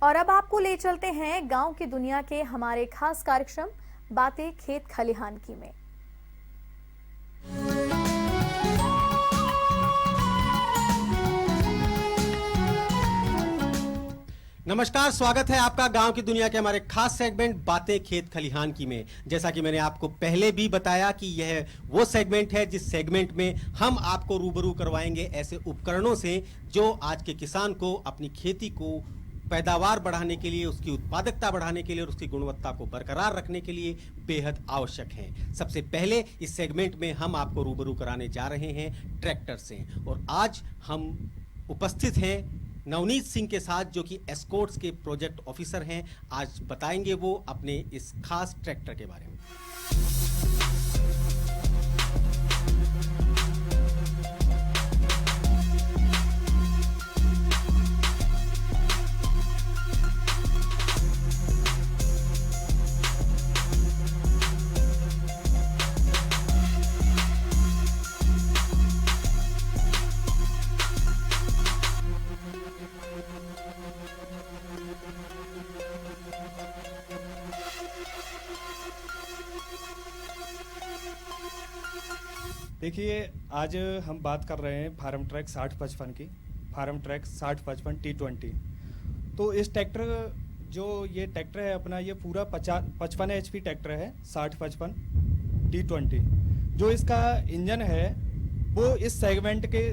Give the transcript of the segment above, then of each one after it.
और अब आपको ले चलते हैं गांव की दुनिया के हमारे खास कार्यक्रम बातें खेत खलिहान की में। नमस्कार, स्वागत है आपका गांव की दुनिया के हमारे खास सेगमेंट बातें खेत खलिहान की में। जैसा कि मैंने आपको पहले भी बताया कि यह वो सेगमेंट है जिस सेगमेंट में हम आपको रूबरू करवाएंगे ऐसे उपकरणों से जो आज के किसान को अपनी खेती को पैदावार बढ़ाने के लिए, उसकी उत्पादकता बढ़ाने के लिए और उसकी गुणवत्ता को बरकरार रखने के लिए बेहद आवश्यक हैं। सबसे पहले इस सेगमेंट में हम आपको रूबरू कराने जा रहे हैं ट्रैक्टर से, और आज हम उपस्थित हैं नवनीत सिंह के साथ, जो कि एस्कॉर्ट्स के प्रोजेक्ट ऑफिसर हैं। आज बताएंगे वो अपने इस खास ट्रैक्टर के बारे में। देखिए, आज हम बात कर रहे हैं फार्म ट्रैक 6055 की। Farmtrac 6055 T20। तो इस ट्रैक्टर ये ट्रैक्टर है अपना, ये पूरा 55 HP ट्रैक्टर है 6055 T20। जो इसका इंजन है वो इस सेगमेंट के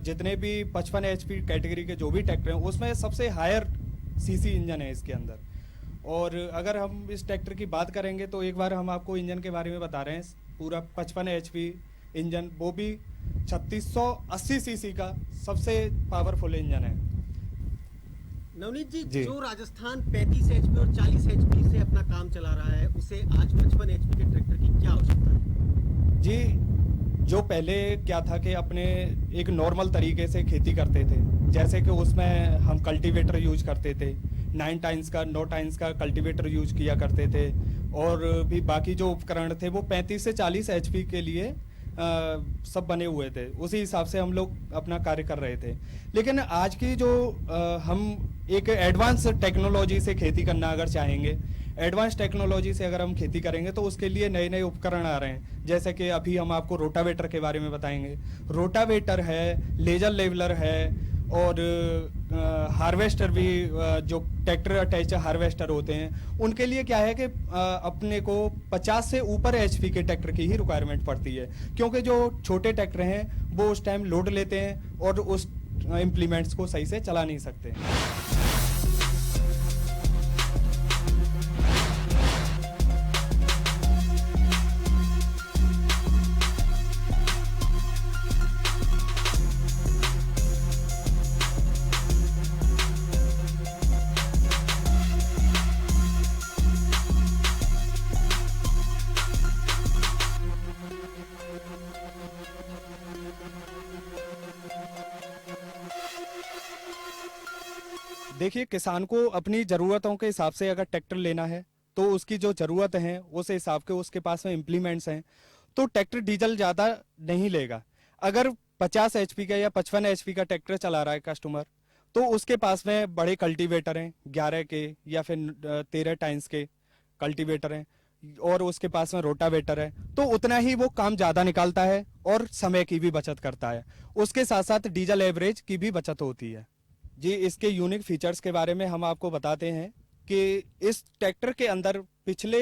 जितने भी 55 HP कैटेगरी के जो भी ट्रैक्टर हैं उसमें सबसे हायर सीसी इंजन है इसके अंदर। और अगर हम इस ट्रैक्टर की बात करेंगे तो एक बार हम आपको इंजन के बारे में बता रहे हैं। पूरा 55 HP इंजन, वो भी 3680 सीसी का सबसे पावरफुल इंजन है। नवनीत जी, जो राजस्थान 35 HP और 40 HP से अपना काम चला रहा है, उसे आज 55 HP के ट्रैक्टर की क्या आवश्यकता है? जी, जो पहले क्या था कि अपने एक नॉर्मल तरीके से खेती करते थे, जैसे कि उसमें हम कल्टीवेटर यूज करते थे, 9 टाइम्स का 9 टाइम्स का कल्टीवेटर यूज किया करते थे, और भी बाकी जो उपकरण थे वो 35 से 40 HP के लिए सब बने हुए थे। उसी हिसाब से हम लोग अपना कार्य कर रहे थे। लेकिन आज की जो हम एक एडवांस टेक्नोलॉजी से खेती करना अगर चाहेंगे, एडवांस टेक्नोलॉजी से अगर हम खेती करेंगे तो उसके लिए नए नए उपकरण आ रहे हैं। जैसे कि अभी हम आपको रोटावेटर के बारे में बताएंगे। रोटावेटर है, लेजर लेवलर है, और हार्वेस्टर भी, जो ट्रैक्टर अटैच हार्वेस्टर होते हैं, उनके लिए क्या है कि अपने को 50 से ऊपर HP के ट्रैक्टर की ही रिक्वायरमेंट पड़ती है, क्योंकि जो छोटे ट्रैक्टर हैं वो उस टाइम लोड लेते हैं और उस इम्प्लीमेंट्स को सही से चला नहीं सकते। देखिए, किसान को अपनी ज़रूरतों के हिसाब से अगर ट्रैक्टर लेना है तो उसकी जो ज़रूरत है उस हिसाब के उसके पास में इम्प्लीमेंट्स हैं, तो ट्रैक्टर डीजल ज़्यादा नहीं लेगा। अगर 50 HP का या 55 HP का ट्रैक्टर चला रहा है कस्टमर, तो उसके पास में बड़े कल्टीवेटर हैं 11 के या फिर 13 टाइम्स के कल्टीवेटर हैं, और उसके पास में रोटावेटर है, तो उतना ही वो काम ज़्यादा निकालता है और समय की भी बचत करता है। उसके साथ साथ डीजल एवरेज की भी बचत होती है। जी, इसके यूनिक फीचर्स के बारे में हम आपको बताते हैं कि इस ट्रैक्टर के अंदर पिछले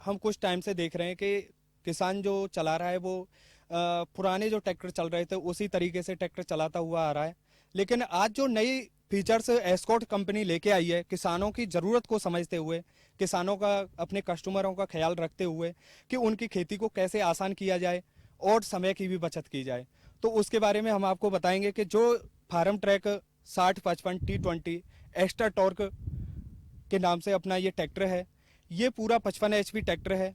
हम कुछ टाइम से देख रहे हैं कि किसान जो चला रहा है वो पुराने जो ट्रैक्टर चल रहे थे उसी तरीके से ट्रैक्टर चलाता हुआ आ रहा है। लेकिन आज जो नई फीचर्स एस्कॉर्ट कंपनी लेके आई है, किसानों की ज़रूरत को समझते हुए, किसानों का, अपने कस्टमरों का ख्याल रखते हुए कि उनकी खेती को कैसे आसान किया जाए और समय की भी बचत की जाए, तो उसके बारे में हम आपको बताएंगे कि जो farm track 6055 T20 extra torque के नाम से अपना ये ट्रैक्टर है, ये पूरा 55 HP ट्रैक्टर है।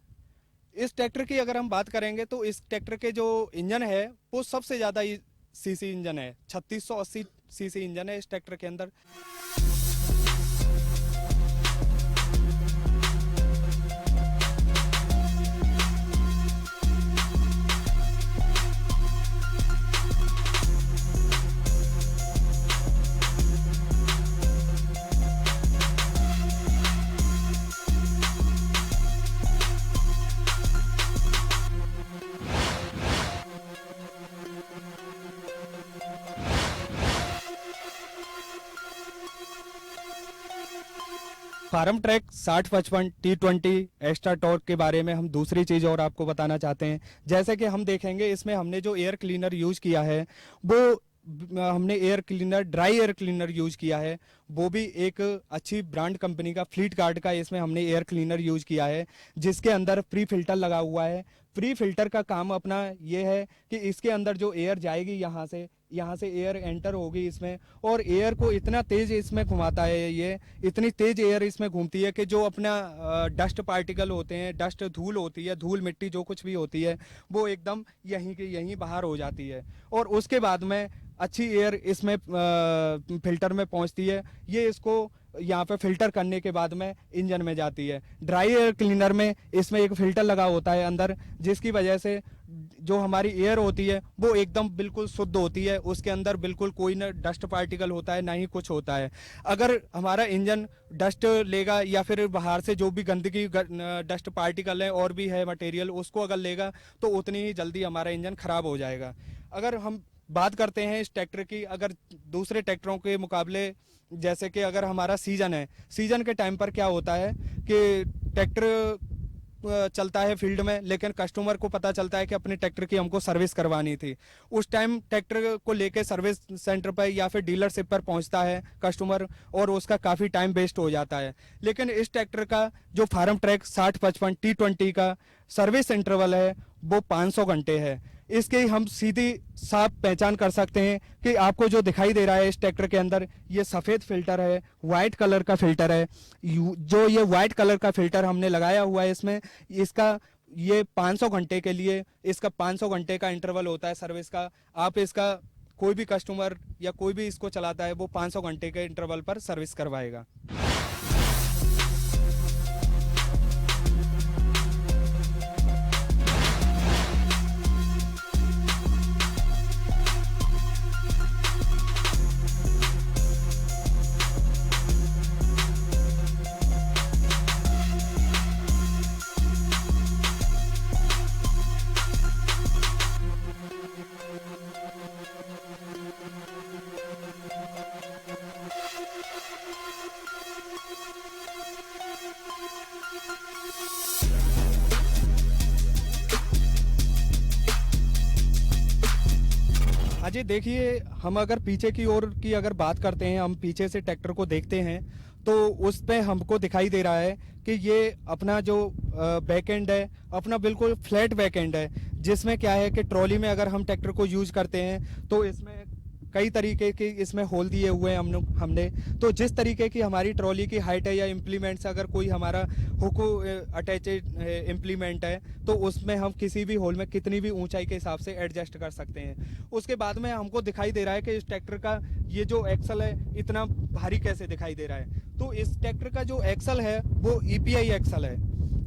इस ट्रैक्टर की अगर हम बात करेंगे तो इस ट्रैक्टर के जो इंजन है वो सबसे ज़्यादा सीसी इंजन है, 3680 सीसी इंजन है इस ट्रैक्टर के अंदर। Farm track 6055 T20 extra torque के बारे में हम दूसरी चीज़ और आपको बताना चाहते हैं। जैसे कि हम देखेंगे इसमें हमने जो एयर क्लीनर यूज़ किया है वो हमने air cleaner dry air cleaner use किया है, वो भी एक अच्छी ब्रांड कंपनी का फ्लीट गार्ड का इसमें हमने एयर क्लीनर यूज़ किया है, जिसके अंदर प्री फिल्टर लगा हुआ है। प्री फिल्टर का काम अपना ये है कि इसके अंदर जो एयर जाएगी यहाँ से एयर एंटर होगी इसमें, और एयर को इतना तेज इसमें घुमाता है, ये इतनी तेज एयर इसमें घूमती है कि जो अपना डस्ट पार्टिकल होते हैं, डस्ट धूल होती है, धूल मिट्टी जो कुछ भी होती है वो एकदम यहीं के यहीं बाहर हो जाती है, और उसके बाद में अच्छी एयर इसमें फिल्टर में पहुंचती है। ये इसको यहाँ पे फिल्टर करने के बाद में इंजन में जाती है। ड्राई एयर क्लीनर में इसमें एक फिल्टर लगा होता है अंदर, जिसकी वजह से जो हमारी एयर होती है वो एकदम बिल्कुल शुद्ध होती है, उसके अंदर बिल्कुल कोई ना डस्ट पार्टिकल होता है ना ही कुछ होता है। अगर हमारा इंजन डस्ट लेगा या फिर बाहर से जो भी गंदगी डस्ट पार्टिकल है और भी है मटेरियल, उसको अगर लेगा तो उतनी ही जल्दी हमारा इंजन खराब हो जाएगा। अगर हम बात करते हैं इस ट्रैक्टर की, अगर दूसरे ट्रैक्टरों के मुकाबले, जैसे कि अगर हमारा सीजन है, सीजन के टाइम पर क्या होता है कि ट्रैक्टर चलता है फील्ड में, लेकिन कस्टमर को पता चलता है कि अपने ट्रैक्टर की हमको सर्विस करवानी थी। उस टाइम ट्रैक्टर को लेके सर्विस सेंटर पर या फिर डीलरशिप पर पहुंचता है कस्टमर, और उसका काफ़ी टाइम वेस्ट हो जाता है। लेकिन इस ट्रैक्टर का जो फार्म ट्रैक 6055 T20 का सर्विस इंटरवल है वो 500 घंटे है। इसकी हम सीधी साफ पहचान कर सकते हैं कि आपको जो दिखाई दे रहा है इस ट्रैक्टर के अंदर, ये सफ़ेद फिल्टर है, वाइट कलर का फिल्टर है। जो ये वाइट कलर का फिल्टर हमने लगाया हुआ है इसमें, इसका ये 500 घंटे के लिए, इसका 500 घंटे का इंटरवल होता है सर्विस का। आप इसका कोई भी कस्टमर या कोई भी इसको चलाता है वो 500 घंटे के इंटरवल पर सर्विस करवाएगा। अजय देखिए, हम अगर पीछे की ओर की अगर बात करते हैं, हम पीछे से ट्रैक्टर को देखते हैं तो उस पे हमको दिखाई दे रहा है कि ये अपना जो बैक एंड है अपना बिल्कुल फ्लैट बैक एंड है, जिसमें क्या है कि ट्रॉली में अगर हम ट्रैक्टर को यूज करते हैं तो इसमें कई तरीके के इसमें होल दिए हुए हैं हमने। तो जिस तरीके की हमारी ट्रॉली की हाइट है या इम्प्लीमेंट्स, अगर कोई हमारा हुक अटैचेड इम्प्लीमेंट है तो उसमें हम किसी भी होल में कितनी भी ऊंचाई के हिसाब से एडजस्ट कर सकते हैं। उसके बाद में हमको दिखाई दे रहा है कि इस ट्रैक्टर का ये जो एक्सल है इतना भारी कैसे दिखाई दे रहा है। तो इस ट्रैक्टर का जो एक्सल है वो EPI एक्सल है।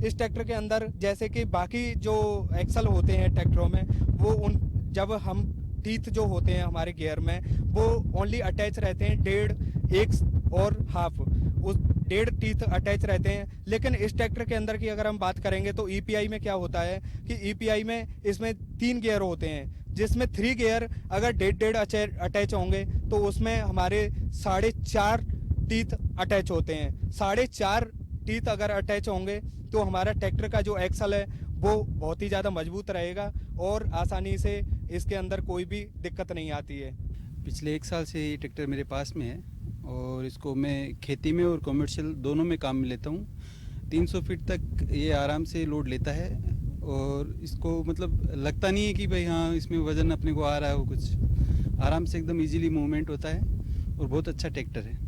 इस ट्रैक्टर के अंदर जैसे कि बाकी जो एक्सल होते हैं ट्रैक्टरों में, वो जब हम टीथ जो होते हैं हमारे गियर में वो ओनली अटैच रहते हैं 1.5, 1 और हाफ, उस 1.5 टीथ अटैच रहते हैं। लेकिन इस ट्रैक्टर के अंदर की अगर हम बात करेंगे तो EPI में क्या होता है कि EPI में इसमें 3 गियर होते हैं, जिसमें 3 गियर अगर 1.5 अटैच होंगे तो उसमें हमारे 4.5 टीथ अटैच होते हैं। 4.5 टीथ अगर अटैच होंगे तो हमारा ट्रैक्टर का जो एक्सल है वो बहुत ही ज़्यादा मजबूत रहेगा और आसानी से इसके अंदर कोई भी दिक्कत नहीं आती है। पिछले 1 साल से ये ट्रैक्टर मेरे पास में है और इसको मैं खेती में और कमर्शियल दोनों में काम में लेता हूँ। 300 फीट तक ये आराम से लोड लेता है और इसको मतलब लगता नहीं है कि भाई हाँ इसमें वज़न अपने को आ रहा हो, कुछ आराम से एकदम इजीली मूवमेंट होता है और बहुत अच्छा ट्रैक्टर है।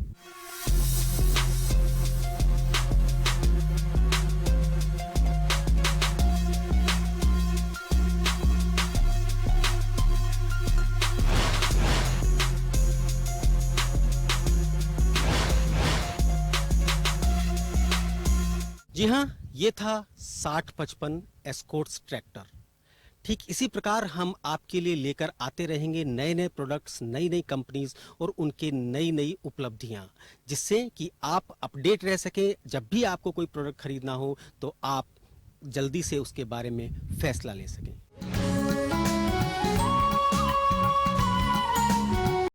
जी हाँ, ये था 6055 एस्कॉर्ट्स ट्रैक्टर। ठीक इसी प्रकार हम आपके लिए लेकर आते रहेंगे नए नए प्रोडक्ट्स, नई नई कंपनीज और उनके नई नई उपलब्धियां, जिससे कि आप अपडेट रह सकें। जब भी आपको कोई प्रोडक्ट खरीदना हो तो आप जल्दी से उसके बारे में फैसला ले सकें।